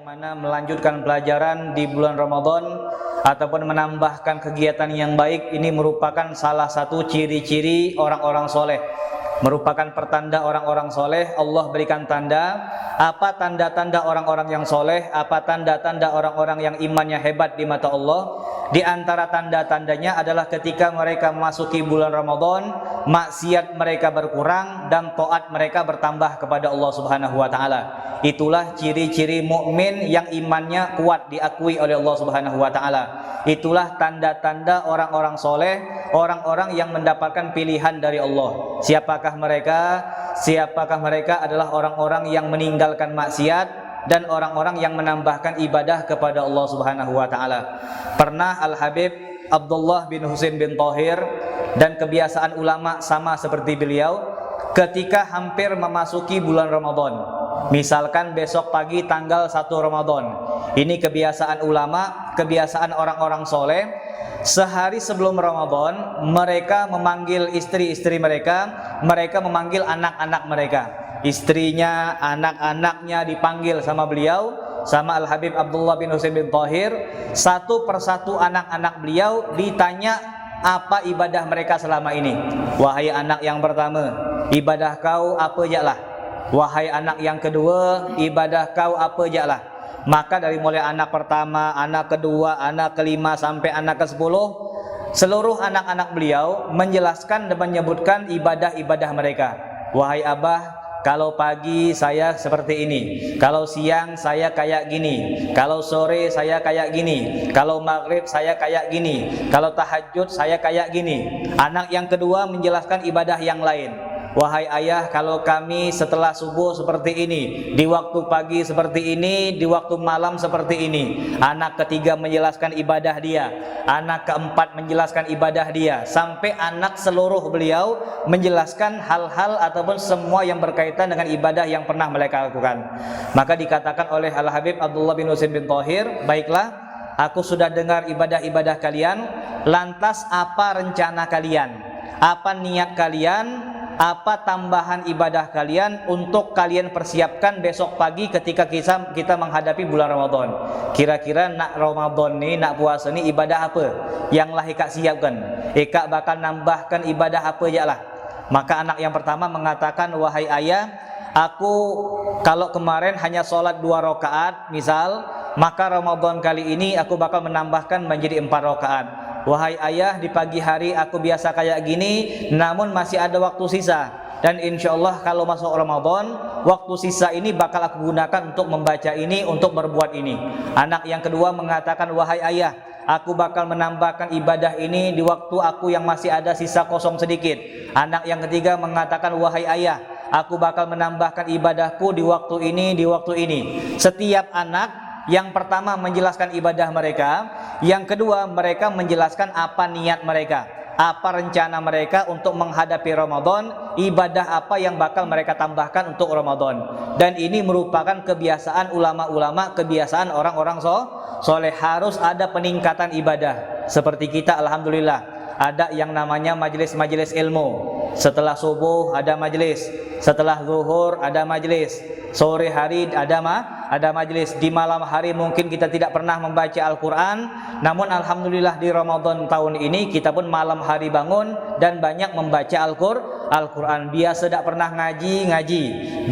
yang mana melanjutkan pelajaran di bulan Ramadan ataupun menambahkan kegiatan yang baik ini merupakan salah satu ciri-ciri orang-orang soleh, merupakan pertanda orang-orang soleh. Allah berikan tanda. Apa tanda-tanda orang-orang yang soleh? Apa tanda-tanda orang-orang yang imannya hebat di mata Allah? Di antara tanda-tandanya adalah ketika mereka memasuki bulan Ramadan, maksiat mereka berkurang dan taat mereka bertambah kepada Allah Subhanahu wa taala. Itulah ciri-ciri mukmin yang imannya kuat diakui oleh Allah Subhanahu wa taala. Itulah tanda-tanda orang-orang soleh, orang-orang yang mendapatkan pilihan dari Allah. Siapakah mereka? Siapakah mereka? Adalah orang-orang yang meninggalkan maksiat dan orang-orang yang menambahkan ibadah kepada Allah Subhanahu wa taala. Pernah Al-Habib Abdullah bin Husain bin Thahir, dan kebiasaan ulama sama seperti beliau, ketika hampir memasuki bulan Ramadan, misalkan besok pagi tanggal 1 Ramadan, ini kebiasaan ulama, kebiasaan orang-orang soleh, sehari sebelum Ramadan mereka memanggil istri-istri mereka, mereka memanggil anak-anak mereka, istrinya, anak-anaknya dipanggil sama beliau, sama Al-Habib Abdullah bin Husain bin Thahir. Satu persatu anak-anak beliau ditanya apa ibadah mereka selama ini. Wahai anak yang pertama, ibadah kau apa jaklah? Wahai anak yang kedua, ibadah kau apa jaklah? Maka dari mulai anak pertama, anak kedua, anak kelima sampai anak ke-10, seluruh anak-anak beliau menjelaskan dan menyebutkan ibadah-ibadah mereka. Wahai abah, kalau pagi saya seperti ini, kalau siang saya kayak gini, kalau sore saya kayak gini, kalau maghrib saya kayak gini, kalau tahajud saya kayak gini. Anak yang kedua menjelaskan ibadah yang lain. Wahai ayah, kalau kami setelah subuh seperti ini, di waktu pagi seperti ini, di waktu malam seperti ini. Anak ketiga menjelaskan ibadah dia, anak keempat menjelaskan ibadah dia, sampai anak seluruh beliau menjelaskan hal-hal ataupun semua yang berkaitan dengan ibadah yang pernah mereka lakukan. Maka dikatakan oleh Al-Habib Abdullah bin Husain bin Thahir, baiklah, aku sudah dengar ibadah-ibadah kalian, lantas apa rencana kalian? Apa niat kalian? Apa tambahan ibadah kalian untuk kalian persiapkan besok pagi ketika kita menghadapi bulan Ramadan? Kira-kira nak Ramadan ni, nak puasa ni ibadah apa yang lah ikak siapkan? Ikak bakal nambahkan ibadah apa je lah? Maka anak yang pertama mengatakan, wahai ayah, aku kalau kemarin hanya sholat 2 rakaat misal, maka Ramadan kali ini aku bakal menambahkan menjadi 4 rakaat. Wahai ayah, di pagi hari aku biasa kayak gini, namun masih ada waktu sisa, dan insya Allah kalau masuk Ramadan, waktu sisa ini bakal aku gunakan untuk membaca ini, untuk berbuat ini. Anak yang kedua mengatakan, wahai ayah, aku bakal menambahkan ibadah ini di waktu aku yang masih ada sisa kosong sedikit. Anak yang ketiga mengatakan, wahai ayah, aku bakal menambahkan ibadahku di waktu ini, di waktu ini. Setiap anak, yang pertama menjelaskan ibadah mereka, yang kedua mereka menjelaskan apa niat mereka, apa rencana mereka untuk menghadapi Ramadan, ibadah apa yang bakal mereka tambahkan untuk Ramadan. Dan ini merupakan kebiasaan ulama-ulama, kebiasaan orang-orang soleh. Harus ada peningkatan ibadah. Seperti kita, alhamdulillah, ada yang namanya majelis-majelis ilmu. Setelah subuh ada majelis, setelah zuhur ada majelis, sore hari ada majelis. Di malam hari mungkin kita tidak pernah membaca Al-Quran, namun alhamdulillah di Ramadan tahun ini kita pun malam hari bangun dan banyak membaca Al-Quran. Biasa tidak pernah ngaji,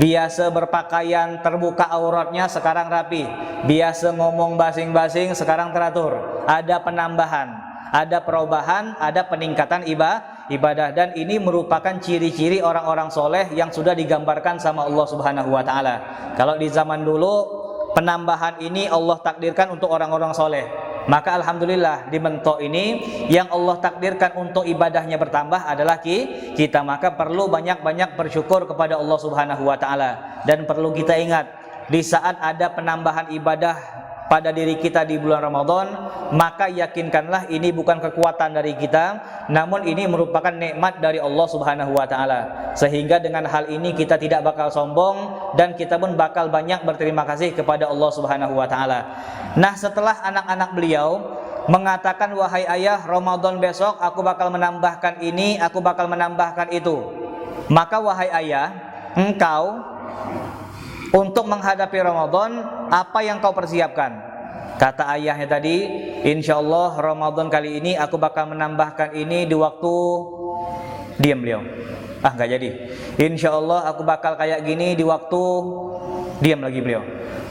biasa berpakaian terbuka auratnya sekarang rapi, biasa ngomong basing-basing sekarang teratur. Ada penambahan, ada perubahan, ada peningkatan ibadah, dan ini merupakan ciri-ciri orang-orang soleh yang sudah digambarkan sama Allah Subhanahu wa taala. Kalau di zaman dulu penambahan ini Allah takdirkan untuk orang-orang soleh, maka alhamdulillah di mentok ini yang Allah takdirkan untuk ibadahnya bertambah adalah kita. Maka perlu banyak-banyak bersyukur kepada Allah Subhanahu wa taala, dan perlu kita ingat, di saat ada penambahan ibadah pada diri kita di bulan Ramadan, maka yakinkanlah ini bukan kekuatan dari kita, namun ini merupakan nikmat dari Allah Subhanahu wa taala. Sehingga dengan hal ini kita tidak bakal sombong, dan kita pun bakal banyak berterima kasih kepada Allah Subhanahu wa taala. Nah, setelah anak-anak beliau mengatakan, wahai ayah, Ramadan besok aku bakal menambahkan ini, aku bakal menambahkan itu, maka wahai ayah, engkau untuk menghadapi Ramadan, apa yang kau persiapkan? Kata ayahnya tadi, insya Allah Ramadan kali ini aku bakal menambahkan ini di waktu. Diam beliau. Nggak jadi. Insya Allah aku bakal kayak gini di waktu. Diam lagi beliau.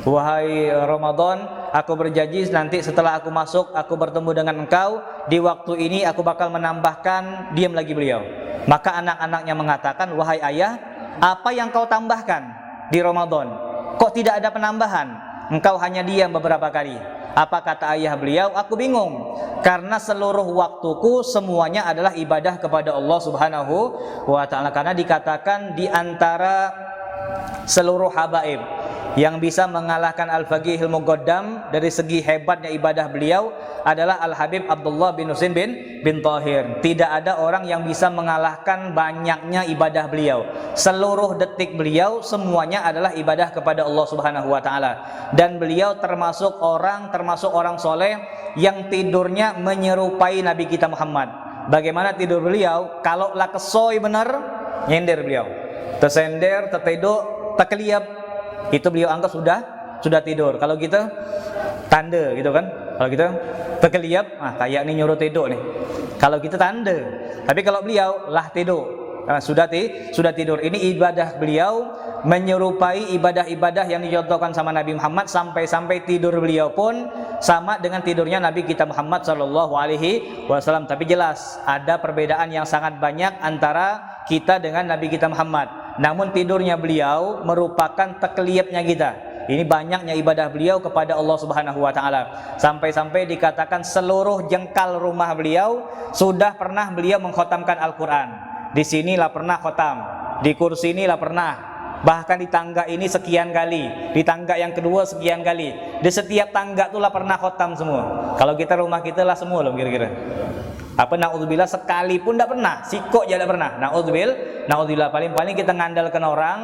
Wahai Ramadan, aku berjanji nanti setelah aku masuk, aku bertemu dengan engkau. Di waktu ini aku bakal menambahkan. Diam lagi beliau. Maka anak-anaknya mengatakan, wahai ayah, apa yang kau tambahkan di Ramadan? Kok tidak ada penambahan? Engkau hanya diam beberapa kali. Apa kata ayah beliau? Aku bingung, karena seluruh waktuku semuanya adalah ibadah kepada Allah Subhanahu wa ta'ala. Karena dikatakan di antara seluruh habaib yang bisa mengalahkan Al-Faqihil Muqaddam dari segi hebatnya ibadah beliau adalah Al-Habib Abdullah bin Husain bin Thahir. Tidak ada orang yang bisa mengalahkan banyaknya ibadah beliau. Seluruh detik beliau semuanya adalah ibadah kepada Allah Subhanahu wa ta'ala. Dan beliau termasuk orang soleh yang tidurnya menyerupai Nabi kita Muhammad. Bagaimana tidur beliau? Kalau lah kesoy benar, nyender beliau. Tersender, tertidur, terkeliap, itu beliau anggap sudah tidur. Kalau kita tanda gitu kan. Kalau kita terkeliap, kayak ini nyuruh tidur nih. Kalau kita tanda. Tapi kalau beliau lah tidur. Sudah tidur. Ini ibadah beliau menyerupai ibadah-ibadah yang dicontohkan sama Nabi Muhammad, sampai tidur beliau pun sama dengan tidurnya Nabi kita Muhammad sallallahu alaihi wasallam. Tapi jelas ada perbedaan yang sangat banyak antara kita dengan Nabi kita Muhammad. Namun tidurnya beliau merupakan tekliapnya kita. Ini banyaknya ibadah beliau kepada Allah Subhanahu wa ta'ala. Sampai-sampai dikatakan seluruh jengkal rumah beliau sudah pernah beliau mengkhatamkan Al-Quran. Di sinilah pernah khatam, di kursi inilah pernah, bahkan di tangga ini sekian kali, di tangga yang kedua sekian kali, di setiap tangga itulah pernah khatam semua. Kalau kita rumah kita lah semua loh kira-kira. Na'udzubillah sekali pun tidak pernah, sikok aja tidak pernah. Na'udzubillah, paling-paling kita ngandalkan orang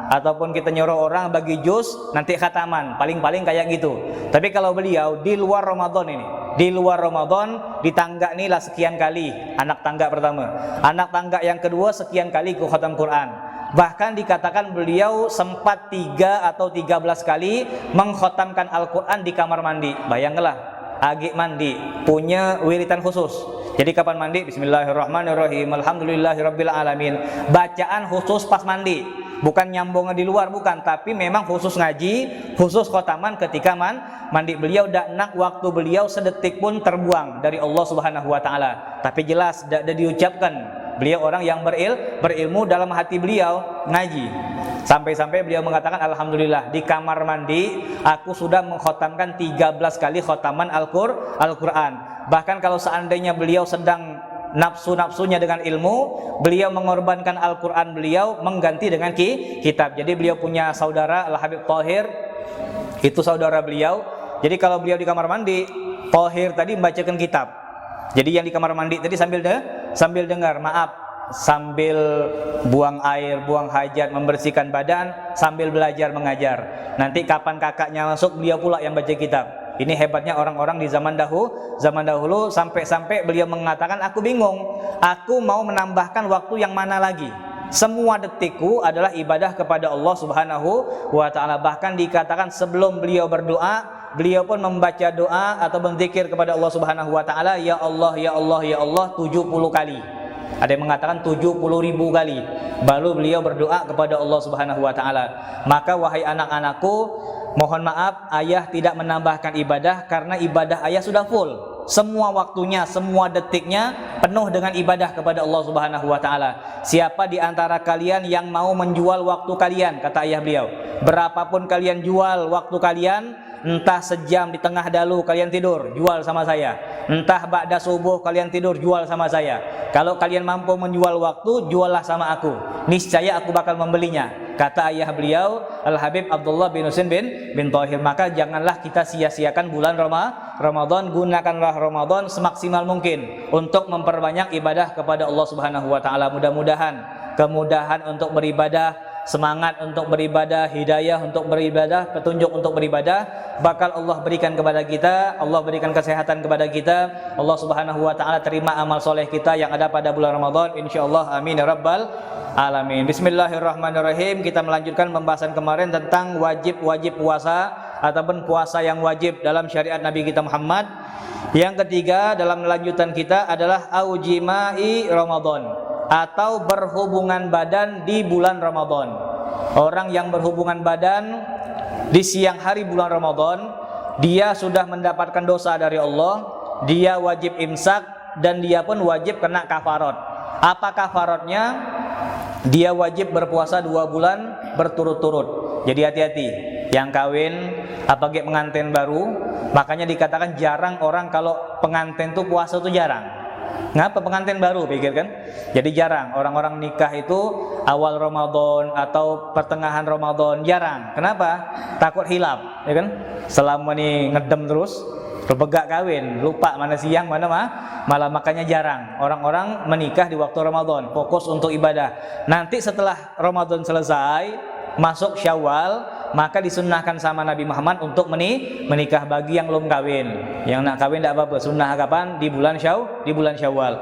ataupun kita nyuruh orang bagi jus nanti khataman, paling-paling kayak gitu. Tapi kalau beliau di luar Ramadan ini, di luar Ramadan, di tangga inilah sekian kali, anak tangga pertama, anak tangga yang kedua sekian kali ku khatam Quran. Bahkan dikatakan beliau sempat 3 atau 13 kali mengkhatamkan Al-Quran di kamar mandi. Bayangkanlah, agik mandi punya wiritan khusus. Jadi kapan mandi? Bismillahirrahmanirrahim, alhamdulillahirabbil alamin. Bacaan khusus pas mandi, bukan nyambung di luar, bukan, tapi memang khusus ngaji, khusus khotaman ketika mandi. Beliau tidak nak waktu beliau sedetik pun terbuang dari Allah Subhanahu wa ta'ala. Tapi jelas tidak diucapkan. Beliau orang yang berilmu, dalam hati beliau ngaji. Sampai-sampai beliau mengatakan, alhamdulillah di kamar mandi aku sudah mengkhatamkan 13 kali khataman Al-Quran. Bahkan kalau seandainya beliau sedang nafsu-nafsunya dengan ilmu, beliau mengorbankan Al-Quran beliau mengganti dengan kitab. Jadi beliau punya saudara Al-Habib Thahir, itu saudara beliau. Jadi kalau beliau di kamar mandi, Thahir tadi membacakan kitab. Jadi yang di kamar mandi tadi sambil dengar, sambil buang air, buang hajat, membersihkan badan, sambil belajar mengajar. Nanti kapan kakaknya masuk, beliau pula yang baca kitab. Ini hebatnya orang-orang di zaman dahulu, sampai-sampai beliau mengatakan, aku bingung, aku mau menambahkan waktu yang mana lagi. Semua detikku adalah ibadah kepada Allah Subhanahu wa ta'ala. Bahkan dikatakan sebelum beliau berdoa, beliau pun membaca doa atau berzikir kepada Allah Subhanahu wa ta'ala, ya Allah, ya Allah, ya Allah 70 kali. Ada yang mengatakan 70.000 kali. Baru beliau berdoa kepada Allah Subhanahu wa ta'ala. Maka wahai anak-anakku, mohon maaf ayah tidak menambahkan ibadah, karena ibadah ayah sudah full. Semua waktunya, semua detiknya penuh dengan ibadah kepada Allah Subhanahu wa ta'ala. Siapa di antara kalian yang mau menjual waktu kalian, kata ayah beliau, berapapun kalian jual waktu kalian, entah sejam di tengah dalu kalian tidur, jual sama saya. Entah ba'da subuh kalian tidur, jual sama saya. Kalau kalian mampu menjual waktu, juallah sama aku. Niscaya aku bakal membelinya. Kata ayah beliau, Al-Habib Abdullah bin Husain bin Thahir. Maka janganlah kita sia-siakan bulan Ramadan. Gunakanlah Ramadan semaksimal mungkin untuk memperbanyak ibadah kepada Allah Subhanahu wa ta'ala. Mudah-mudahan kemudahan untuk beribadah semangat untuk beribadah, hidayah untuk beribadah, petunjuk untuk beribadah, bakal Allah berikan kepada kita, Allah berikan kesehatan kepada kita, Allah Subhanahu wa taala terima amal soleh kita yang ada pada bulan Ramadan, insyaallah. Amin ya rabbal alamin. Bismillahirrahmanirrahim. Kita melanjutkan pembahasan kemarin tentang wajib-wajib puasa ataupun puasa yang wajib dalam syariat Nabi kita Muhammad. Yang ketiga dalam lanjutan kita adalah aujimai Ramadan, atau berhubungan badan di bulan Ramadan. Orang yang berhubungan badan di siang hari bulan Ramadan, dia sudah mendapatkan dosa dari Allah, dia wajib imsak dan dia pun wajib kena kafarat. Apa kafaratnya? Dia wajib berpuasa 2 bulan berturut-turut. Jadi hati-hati yang kawin apalagi pengantin baru, makanya dikatakan jarang orang kalau pengantin tuh puasa tuh jarang. Ngapa pengantin baru pikir kan? Jadi jarang orang-orang nikah itu awal Ramadan atau pertengahan Ramadan, jarang. Kenapa? Takut hilaf, ya kan? Selama ini ngedem terus, begak kawin, lupa mana siang mana malam, makanya jarang orang-orang menikah di waktu Ramadan, fokus untuk ibadah. Nanti setelah Ramadan selesai, masuk Syawal, maka disunnahkan sama Nabi Muhammad untuk menikah bagi yang belum kawin. Yang nak kawin tidak apa-apa, sunnah kapan? Di bulan Syawal.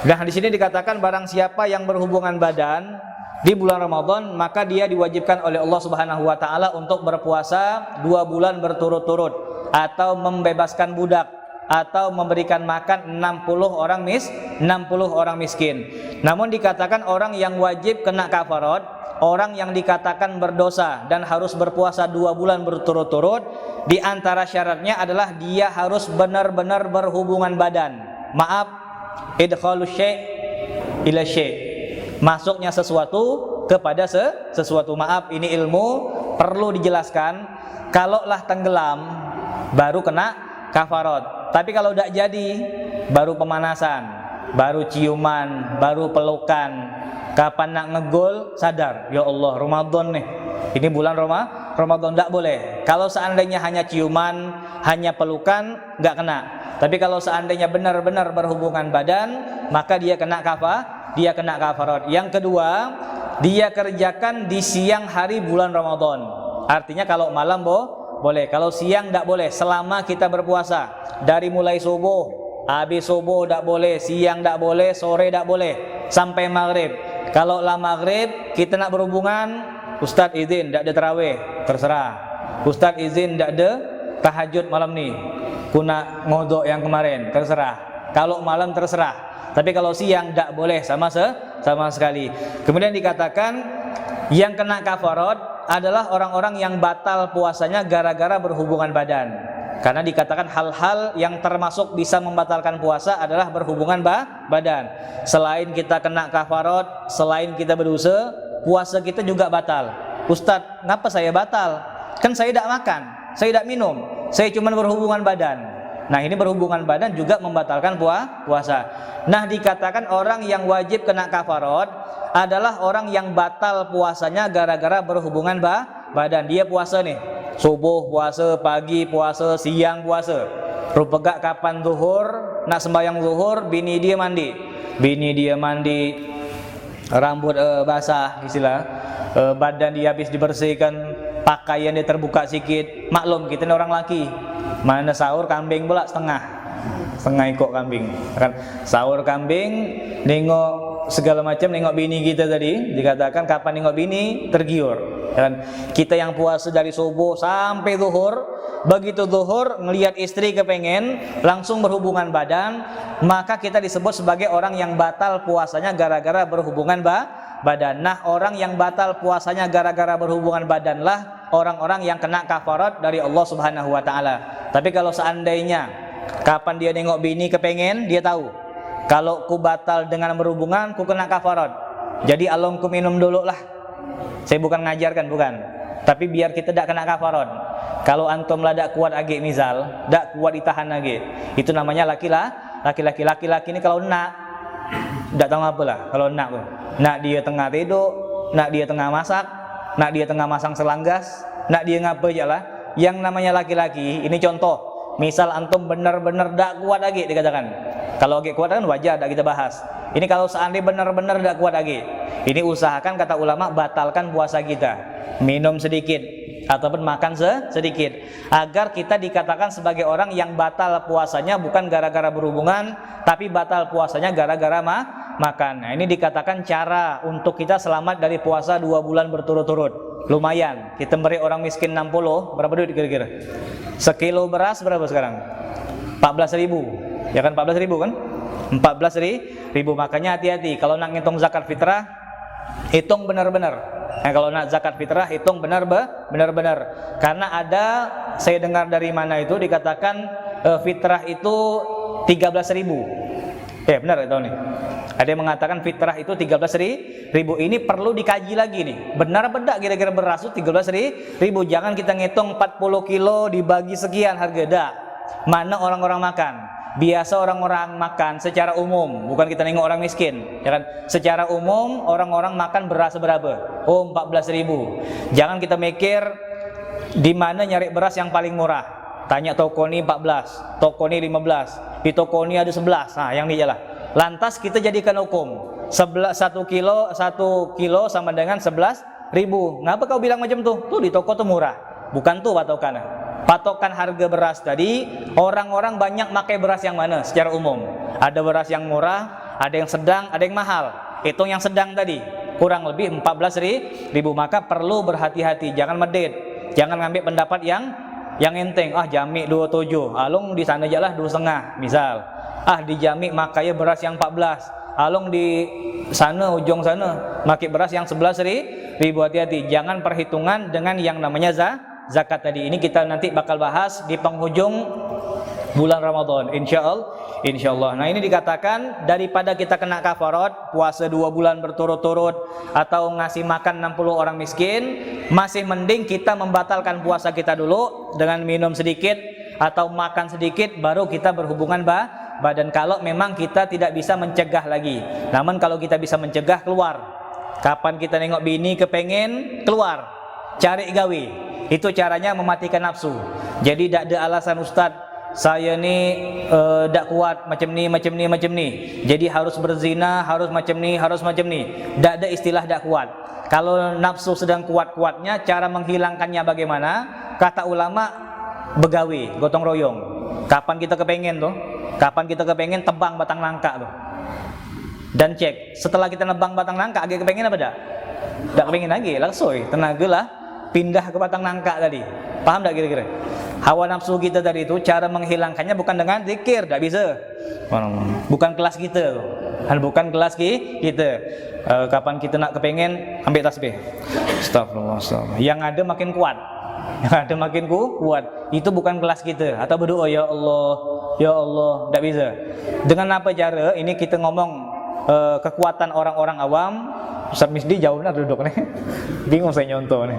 Nah, di sini dikatakan barang siapa yang berhubungan badan di bulan Ramadan, maka dia diwajibkan oleh Allah Subhanahu wa taala untuk berpuasa 2 bulan berturut-turut, atau membebaskan budak, atau memberikan makan 60 orang miskin. Namun dikatakan orang yang wajib kena kafarat, orang yang dikatakan berdosa dan harus berpuasa 2 bulan berturut-turut, di antara syaratnya adalah dia harus benar-benar berhubungan badan. Maaf, idkhalu syai' ila syai', masuknya sesuatu kepada sesuatu. Maaf, ini ilmu perlu dijelaskan. Kalaulah tenggelam baru kena kafarat. Tapi kalau tidak jadi, baru pemanasan, baru ciuman, baru pelukan. Kapan nak ngegol, sadar, ya Allah Ramadan nih, ini bulan Ramadan, tidak boleh. Kalau seandainya hanya ciuman, hanya pelukan, nggak kena. Tapi kalau seandainya benar-benar berhubungan badan, maka dia kena kafarat. Yang kedua, dia kerjakan di siang hari bulan Ramadan. Artinya kalau malam boleh, kalau siang tidak boleh. Selama kita berpuasa, dari mulai subuh, habis subuh tidak boleh, siang tidak boleh, sore tidak boleh, sampai maghrib. Kalau lah maghrib kita nak berhubungan, Ustadz izin tidak ada tarawih, terserah. Ustadz izin tidak ada tahajud malam nih, kuna ngodok yang kemarin, terserah. Kalau malam terserah. Tapi kalau siang tidak boleh sama sekali. Kemudian dikatakan yang kena kafarat adalah orang-orang yang batal puasanya gara-gara berhubungan badan. Karena dikatakan hal-hal yang termasuk bisa membatalkan puasa adalah berhubungan badan. Selain kita kena kafarat, selain kita berdosa, puasa kita juga batal. Ustadz, ngapa saya batal? Kan saya tidak makan, saya tidak minum, saya cuma berhubungan badan. Nah, ini berhubungan badan juga membatalkan puasa. Nah, dikatakan orang yang wajib kena kafarat adalah orang yang batal puasanya gara-gara berhubungan badan. Dia puasa nih, subuh puasa, pagi puasa, siang puasa. Rupegak kapan zuhur, nak sembahyang zuhur, bini dia mandi, rambut basah istilah, badan dia habis dibersihkan, pakaian dia terbuka sikit. Maklum kita ini orang laki, mana sahur kambing pula setengah ikut kambing kan, sahur kambing, nengok segala macam, nengok bini kita tadi. Dikatakan kapan nengok bini tergiur kan. Kita yang puasa dari subuh sampai zuhur, begitu zuhur ngelihat istri kepengen langsung berhubungan badan, maka kita disebut sebagai orang yang batal puasanya gara-gara berhubungan badan. Nah, orang yang batal puasanya gara-gara berhubungan badanlah orang-orang yang kena kafarat dari Allah Subhanahu wa taala. Tapi kalau seandainya kapan dia nengok bini kepengen, dia tahu kalau ku batal dengan berhubungan, ku kena kafarat. Jadi along ku minum dulu lah. Saya bukan ngajarkan, bukan. Tapi biar kita tidak kena kafarat. Kalau antum lah tidak kuat lagi, misal tidak kuat ditahan lagi, itu namanya laki-laki ini kalau nak, tidak tahu apa lah. Kalau nak dia tengah tidur, nak dia tengah masak, nak dia tengah masang selanggas, nak dia ngapa aja lah. Yang namanya laki-laki ini contoh. Misal antum benar-benar tidak kuat lagi, dikatakan. Kalau lagi kuat kan wajar, tidak kita bahas. Ini kalau seandainya benar-benar tidak kuat lagi, ini usahakan kata ulama batalkan puasa kita, minum sedikit ataupun makan sedikit, agar kita dikatakan sebagai orang yang batal puasanya bukan gara-gara berhubungan, tapi batal puasanya gara-gara makan. Nah, ini dikatakan cara untuk kita selamat dari puasa 2 bulan berturut-turut. Lumayan, kita beri orang miskin 60, berapa duit kira-kira? Sekilo beras berapa sekarang? 14.000, ya kan 14.000 kan? 14.000, makanya hati-hati kalau nak ngitung zakat fitrah, hitung benar-benar. Nah, kalau nak zakat fitrah hitung benar-benar. Karena ada, saya dengar dari mana itu dikatakan fitrah itu 13.000. Benar itu nih. Ada yang mengatakan fitrah itu 13.000. Ini perlu dikaji lagi nih. Benar bedak kira-kira beras itu 13.000. Jangan kita ngitung 40 kilo dibagi sekian harga dah. Mana orang-orang makan? Biasa orang-orang makan secara umum, bukan kita nengok orang miskin, ya kan? Secara umum orang-orang makan beras berapa? Oh, 14.000. Jangan kita mikir di mana nyari beras yang paling murah. Tanya toko ini 14, toko ini 15, di toko ini ada 11. Nah, yang ini lah. Lantas kita jadikan hukum 1 kilo sama dengan 11.000. Ngapa kau bilang macam tuh? Tuh di toko tuh murah. Bukan tuh patokannya. Patokan harga beras tadi, orang-orang banyak pakai beras yang mana secara umum? Ada beras yang murah, ada yang sedang, ada yang mahal. Hitung yang sedang tadi, kurang lebih 14.000. Maka perlu berhati-hati, jangan medit, jangan ngambil pendapat yang enteng. Jamik 27, alung di sana aja lah 2,5 misal. Di Jamik makanya beras yang 14, alung di sana ujung sana makai beras yang 11.000. Hati-hati, jangan perhitungan dengan yang namanya zakat tadi. Ini kita nanti bakal bahas di penghujung bulan Ramadan, insyaallah. Nah, ini dikatakan daripada kita kena kafarat puasa 2 bulan berturut-turut atau ngasih makan 60 orang miskin, masih mending kita membatalkan puasa kita dulu dengan minum sedikit atau makan sedikit, baru kita berhubungan badan kalau memang kita tidak bisa mencegah lagi. Namun kalau kita bisa mencegah, keluar. Kapan kita nengok bini kepengen, keluar, cari gawe. Itu caranya mematikan nafsu. Jadi tidak ada alasan, Ustaz, saya ni tak kuat macam ni. Jadi harus berzina, harus macam ni. Tak ada istilah tak kuat. Kalau nafsu sedang kuat-kuatnya, cara menghilangkannya bagaimana? Kata ulama, begawe, gotong royong. Kapan kita kepengen tuh? Kapan kita kepengen tebang batang nangka tuh? Dan cek, setelah kita nebang batang nangka, agak kepengen apa tak? Tak kepengen lagi, langsung tenaga lah pindah ke batang nangka tadi. Paham tak kira-kira? Hawa nafsu kita tadi itu cara menghilangkannya bukan dengan zikir, tak bisa. Bukan kelas kita tuh. Bukan kelas kita. Kapan kita nak kepengen ambil tasbih. Astagfirullah. Yang ada makin kuat. Itu bukan kelas kita. Atau berdoa ya Allah, tak bisa. Dengan apa cara? Ini kita ngomong kekuatan orang-orang awam. Ustaz Misdi jauh nak duduk nih. Bingung saya nyontoh nih.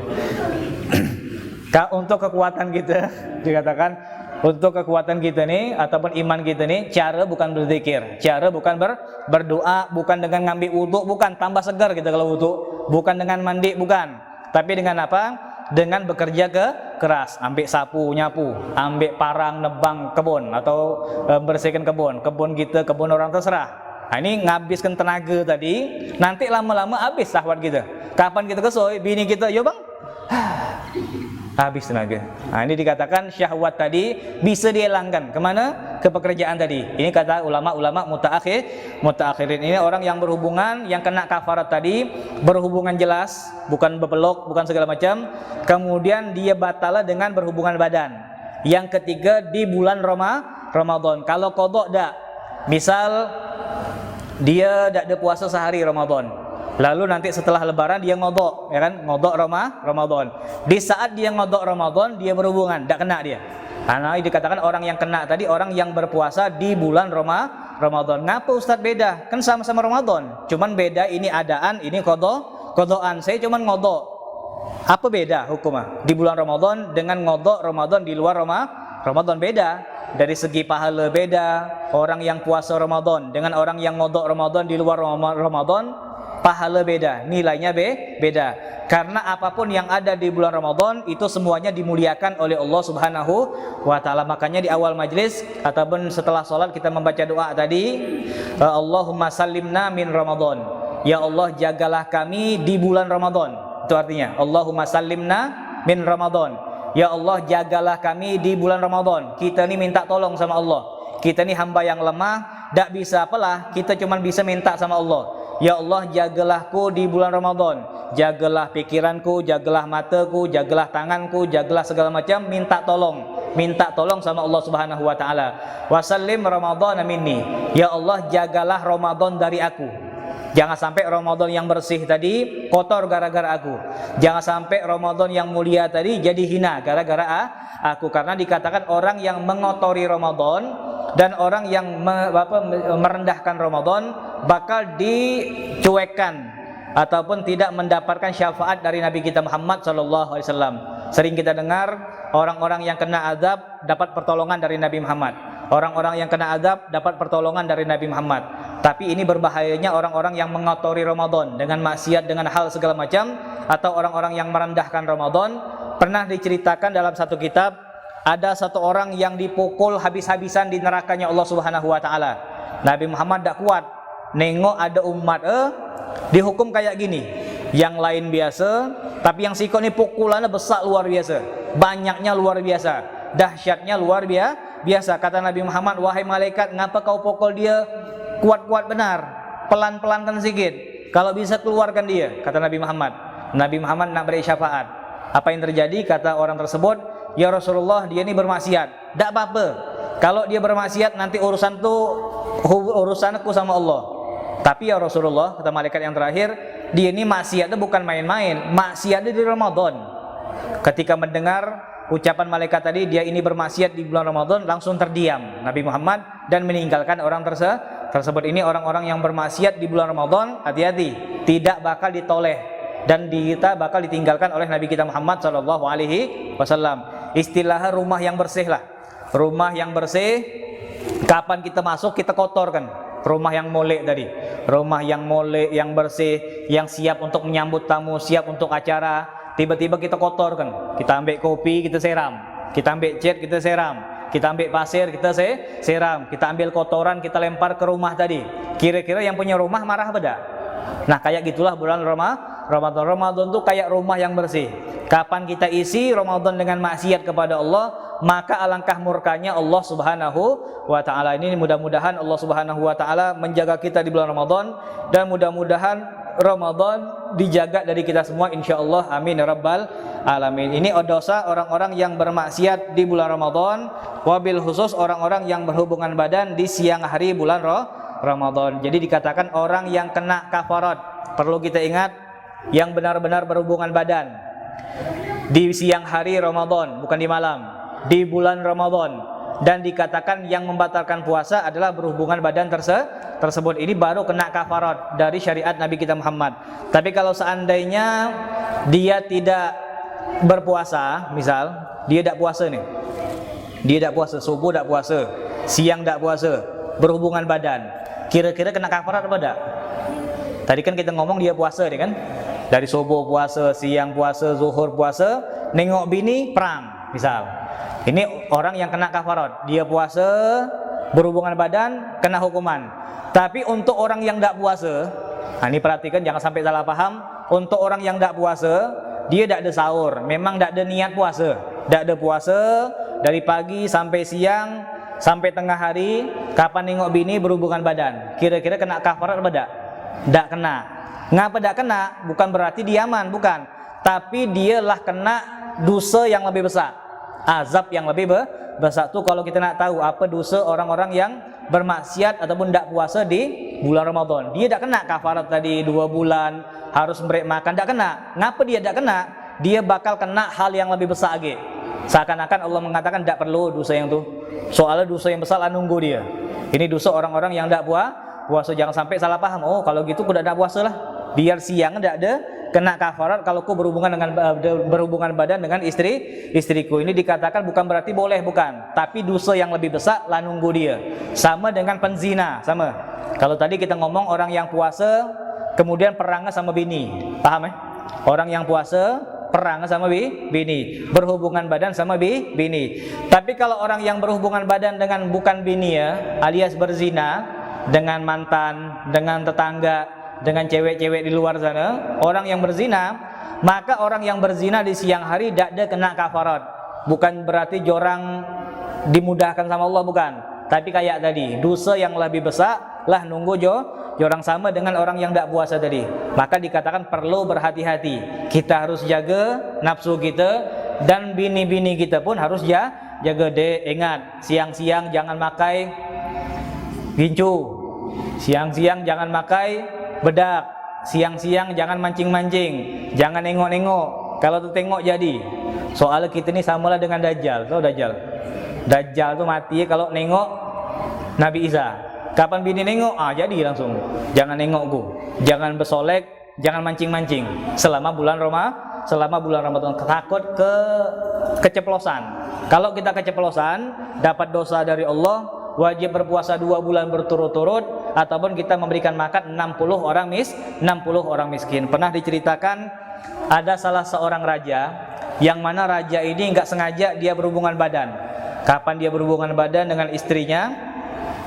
Untuk kekuatan kita, dikatakan untuk kekuatan kita nih ataupun iman kita nih, cara bukan berzikir, cara bukan berdoa, bukan dengan ngambil wudhu, bukan tambah segar kita kalau wudhu, bukan dengan mandi, bukan. Tapi dengan apa? Dengan bekerja keras, ambil sapu, nyapu, ambil parang, nebang kebun atau bersihkan kebun kita, kebun orang terserah. Nah, ini ngabiskan tenaga tadi, nanti lama-lama habis syahwat kita. Kapan kita kesoi, bini kita, yo bang, habis tenaga. Nah, ini dikatakan syahwat tadi bisa dihilangkan. Kemana? Ke pekerjaan tadi. Ini kata ulama-ulama mutakhirin. Ini orang yang berhubungan, yang kena kafarat tadi, berhubungan jelas, bukan berpeluk, bukan segala macam. Kemudian dia batala dengan berhubungan badan. Yang ketiga di bulan Ramadan. Kalau qadha dak, misal dia tak ada puasa sehari Ramadan, lalu nanti setelah lebaran dia ngodok, ya kan? Ngodok Ramadan. Di saat dia ngodok Ramadan, dia berhubungan, tak kena dia. Karena dikatakan orang yang kena tadi orang yang berpuasa di bulan Ramadan. Ngapa Ustaz beda? Kan sama-sama Ramadan, cuman beda ini adaan, ini kodokan. Saya cuman ngodok. Apa beda hukumnya di bulan Ramadan dengan ngodok Ramadan di luar Ramadan? Beda. Dari segi pahala beda. Orang yang puasa Ramadan dengan orang yang ngodok Ramadan di luar Ramadan pahala beda, nilainya beda. Karena apapun yang ada di bulan Ramadan itu semuanya dimuliakan oleh Allah Subhanahu wa taala. Makanya di awal majlis ataupun setelah sholat kita membaca doa tadi, Allahumma sallimna min Ramadan. Ya Allah, jagalah kami di bulan Ramadan. Itu artinya Allahumma sallimna min Ramadan. Ya Allah, jagalah kami di bulan Ramadan. Kita ni minta tolong sama Allah. Kita ni hamba yang lemah, tak bisa apalah, kita cuma bisa minta sama Allah. Ya Allah, jagalahku di bulan Ramadan. Jagalah pikiranku, jagalah mataku, jagalah tanganku, jagalah segala macam, minta tolong sama Allah Subhanahu wa taala. Wasallim Ramadan minni. Ya Allah, jagalah Ramadan dari aku. Jangan sampai Ramadan yang bersih tadi kotor gara-gara aku. Jangan sampai Ramadan yang mulia tadi jadi hina gara-gara aku. Karena dikatakan orang yang mengotori Ramadan dan orang yang merendahkan Ramadan bakal dicuekkan ataupun tidak mendapatkan syafaat dari Nabi kita Muhammad SAW. Sering kita dengar orang-orang yang kena azab dapat pertolongan dari Nabi Muhammad. Orang-orang yang kena azab dapat pertolongan dari Nabi Muhammad. Tapi ini berbahayanya orang-orang yang mengotori Ramadan dengan maksiat, dengan hal segala macam, atau orang-orang yang merendahkan Ramadan. Pernah diceritakan dalam satu kitab, ada satu orang yang dipukul habis-habisan di nerakanya Allah Subhanahu wa taala. Nabi Muhammad tak kuat nengok ada umat dihukum kayak gini. Yang lain biasa, tapi yang sikot ni pukulannya besar luar biasa, banyaknya luar biasa, dahsyatnya luar biasa. Kata Nabi Muhammad, wahai malaikat, ngapa kau pukul dia kuat-kuat benar, pelan-pelankan sedikit, kalau bisa keluarkan dia. Kata Nabi Muhammad. Nabi Muhammad nak beri syafaat. Apa yang terjadi? Kata orang tersebut, ya Rasulullah, dia ni bermaksiat. Tak apa-apa, kalau dia bermaksiat nanti urusanku sama Allah. Tapi ya Rasulullah, kata malaikat yang terakhir, dia ini maksiat itu bukan main-main, maksiat itu di Ramadan. Ketika mendengar ucapan malaikat tadi, dia ini bermaksiat di bulan Ramadan, langsung terdiam Nabi Muhammad dan meninggalkan orang tersebut. Ini orang-orang yang bermaksiat di bulan Ramadan, hati-hati, tidak bakal ditoleh dan kita bakal ditinggalkan oleh Nabi kita Muhammad SAW. Istilahnya rumah yang bersih lah. Rumah yang bersih, kapan kita masuk kita kotorkan. Rumah yang molek tadi, rumah yang molek, yang bersih, yang siap untuk menyambut tamu, siap untuk acara, tiba-tiba kita kotorkan. Kita ambil kopi, kita seram. Kita ambil cat, kita seram. Kita ambil pasir, kita seram. Kita ambil kotoran, kita lempar ke rumah tadi. Kira-kira yang punya rumah marah beda. Nah, kayak gitulah bulan Ramadan. Ramadan tuh kayak rumah yang bersih. Kapan kita isi Ramadan dengan maksiat kepada Allah, maka alangkah murkanya Allah Subhanahu wa taala. Ini mudah-mudahan Allah Subhanahu wa taala menjaga kita di bulan Ramadan, dan mudah-mudahan Ramadan dijaga dari kita semua insyaallah. Amin ya rabbal alamin. Ini dosa orang-orang yang bermaksiat di bulan Ramadan, wabil khusus orang-orang yang berhubungan badan di siang hari bulan Ramadan. Jadi dikatakan orang yang kena kafarat, perlu kita ingat, yang benar-benar berhubungan badan di siang hari Ramadan, bukan di malam, di bulan Ramadan. Dan dikatakan yang membatalkan puasa adalah berhubungan badan tersebut. Ini baru kena kafarat dari syariat Nabi kita Muhammad. Tapi kalau seandainya dia tidak berpuasa, misal dia tidak puasa nih, dia tidak puasa, subuh tidak puasa, siang tidak puasa, berhubungan badan, kira-kira kena kafarat apa tidak? Tadi kan kita ngomong dia puasa nih kan, dari subuh puasa, siang puasa, zuhur puasa, nengok bini perang misal. Ini orang yang kena kafarat, dia puasa, berhubungan badan, kena hukuman. Tapi untuk orang yang tidak puasa, nah ini perhatikan jangan sampai salah paham. Untuk orang yang tidak puasa, dia tidak ada sahur, memang tidak ada niat puasa, tidak ada puasa dari pagi sampai siang sampai tengah hari. Kapan nengok bini berhubungan badan, kira-kira kena kafarat apa tidak? Tidak kena. Ngapa tidak kena? Bukan berarti dia aman, bukan. Tapi dialah kena dosa yang lebih besar, azab yang lebih besar. Tuh kalau kita nak tahu apa dosa orang-orang yang bermaksiat ataupun tidak puasa di bulan Ramadan, dia tidak kena kafarat tadi 2 bulan harus break makan, tidak kena. Ngapa dia tidak kena? Dia bakal kena hal yang lebih besar lagi. Seakan-akan Allah mengatakan tidak perlu dosa yang tuh, soalnya dosa yang besar lah nunggu dia. Ini dosa orang-orang yang tidak puasa. Jangan sampai salah paham. Oh kalau gitu aku tidak puasa lah, biar siang tidak ada kena kafarat kalau ku berhubungan badan dengan istriku. Ini dikatakan bukan berarti boleh, bukan, tapi dosa yang lebih besar lah nunggu dia. Sama dengan penzina, sama. Kalau tadi kita ngomong orang yang puasa kemudian perangnya sama bini. Paham ya? Orang yang puasa perang sama bini, berhubungan badan sama bini. Tapi kalau orang yang berhubungan badan dengan bukan bini ya, alias berzina dengan mantan, dengan tetangga, dengan cewek-cewek di luar sana, orang yang berzina, maka orang yang berzina di siang hari tidak ada kena kafarat. Bukan berarti jorang dimudahkan sama Allah, bukan. Tapi kayak tadi, dosa yang lebih besar lah nunggu orang sama dengan orang yang tidak puasa tadi. Maka dikatakan perlu berhati-hati. Kita harus jaga nafsu kita, dan bini-bini kita pun harus jaga deh. Ingat, siang-siang jangan makai gincu, siang-siang jangan makai bedak, siang-siang jangan mancing-mancing, jangan nengok-nengok. Kalau tuh tengok jadi. Soalnya kita ini samalah dengan Dajjal. Tahu Dajjal? Dajjal tuh mati kalau nengok Nabi Isa. Kapan bini nengok? Jadi langsung. Jangan nengok gua. Jangan bersolek, jangan mancing-mancing selama bulan Ramadan. Takut keceplosan. Kalau kita keceplosan, dapat dosa dari Allah, wajib berpuasa 2 bulan berturut-turut, ataupun kita memberikan makan 60 orang miskin. Pernah diceritakan ada salah seorang raja, yang mana raja ini nggak sengaja dia berhubungan badan. Kapan dia berhubungan badan dengan istrinya?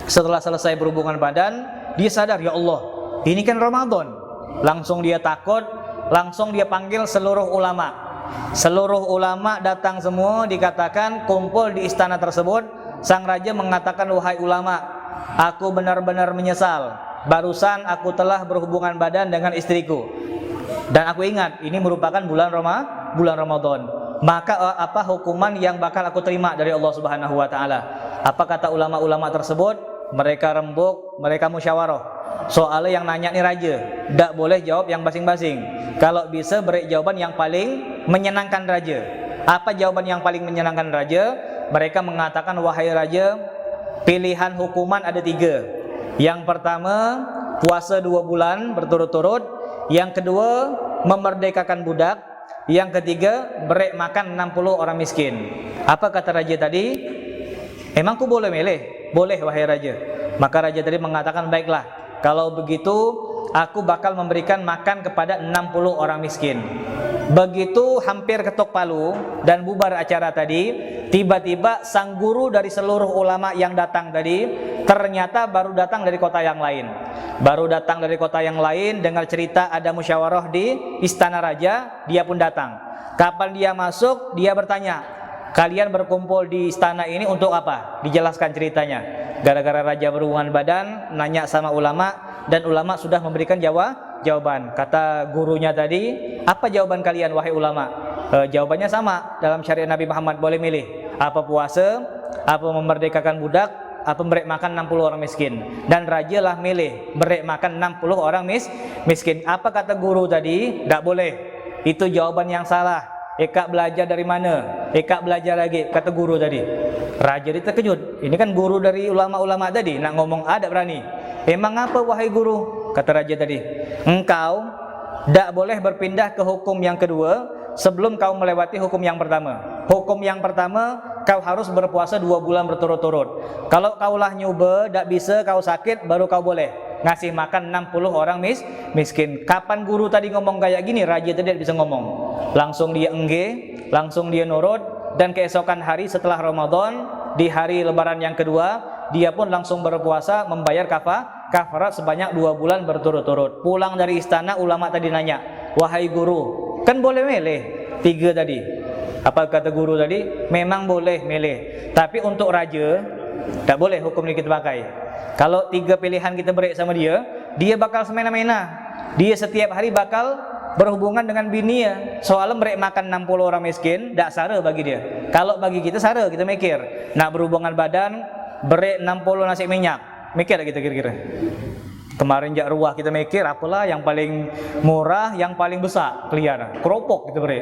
Setelah selesai berhubungan badan, dia sadar, ya Allah, ini kan Ramadan. Langsung dia takut, langsung dia panggil seluruh ulama. Seluruh ulama datang semua, dikatakan kumpul di istana tersebut. Sang raja mengatakan, wahai ulama, aku benar-benar menyesal. Barusan aku telah berhubungan badan dengan istriku. Dan aku ingat ini merupakan bulan Ramadan. Maka apa hukuman yang bakal aku terima dari Allah Subhanahu wa taala? Apa kata ulama-ulama tersebut? Mereka rembuk, mereka musyawarah. Soalnya yang nanya nih raja, tidak boleh jawab yang masing-masing. Kalau bisa beri jawaban yang paling menyenangkan raja. Apa jawaban yang paling menyenangkan raja? Mereka mengatakan, wahai raja, pilihan hukuman ada 3. Yang pertama, puasa 2 bulan berturut-turut. Yang kedua, memerdekakan budak. Yang ketiga, beri makan 60 orang miskin. Apa kata raja tadi? Emangku boleh milih? Boleh wahai raja. Maka raja tadi mengatakan, baiklah, kalau begitu aku bakal memberikan makan kepada 60 orang miskin. Begitu hampir ketok palu dan bubar acara tadi, tiba-tiba sang guru dari seluruh ulama yang datang tadi ternyata baru datang dari kota yang lain. Baru datang dari kota yang lain, dengar cerita ada musyawarah di istana raja, dia pun datang. Kapan dia masuk, dia bertanya, kalian berkumpul di istana ini untuk apa? Dijelaskan ceritanya. Gara-gara raja berhubungan badan, nanya sama ulama, dan ulama sudah memberikan jawaban. Kata gurunya tadi, apa jawaban kalian wahai ulama? Jawabannya sama dalam syariat Nabi Muhammad, boleh milih. Apa puasa, apa memerdekakan budak, apa beri makan 60 orang miskin. Dan raja lah milih, beri makan 60 orang miskin. Apa kata guru tadi? Tidak boleh. Itu jawaban yang salah. Eka belajar dari mana? Eka belajar lagi, kata guru tadi. Raja dia terkejut. Ini kan guru dari ulama-ulama tadi, nak ngomong ada berani. Emang apa wahai guru? Kata raja tadi, engkau tidak boleh berpindah ke hukum yang kedua sebelum kau melewati hukum yang pertama. Hukum yang pertama, kau harus berpuasa 2 bulan berturut-turut. Kalau kaulah nyoba, tidak bisa, kau sakit, baru kau boleh ngasih makan 60 orang miskin. Kapan guru tadi ngomong kayak gini, raja tadi tidak bisa ngomong. Langsung dia langsung dia nurut. Dan keesokan hari setelah Ramadan, di hari lebaran yang kedua, dia pun langsung berpuasa membayar kafarat sebanyak 2 bulan berturut-turut. Pulang dari istana, ulama tadi nanya, wahai guru, kan boleh milih 3 tadi. Apa kata guru tadi? Memang boleh milih, tapi untuk raja tidak boleh hukum ini kita pakai. Kalau 3 pilihan kita beri sama dia, dia bakal semena-mena. Dia setiap hari bakal berhubungan dengan bini ya. Soalnya mereka makan 60 orang miskin, tidak sara bagi dia. Kalau bagi kita sara, kita mikir. Nak berhubungan badan, beri 60 nasi minyak. Mikir kita kira-kira. Kemarin jak ruah kita mikir, apalah yang paling murah, yang paling besar. Kelihatan, keropok kita beri.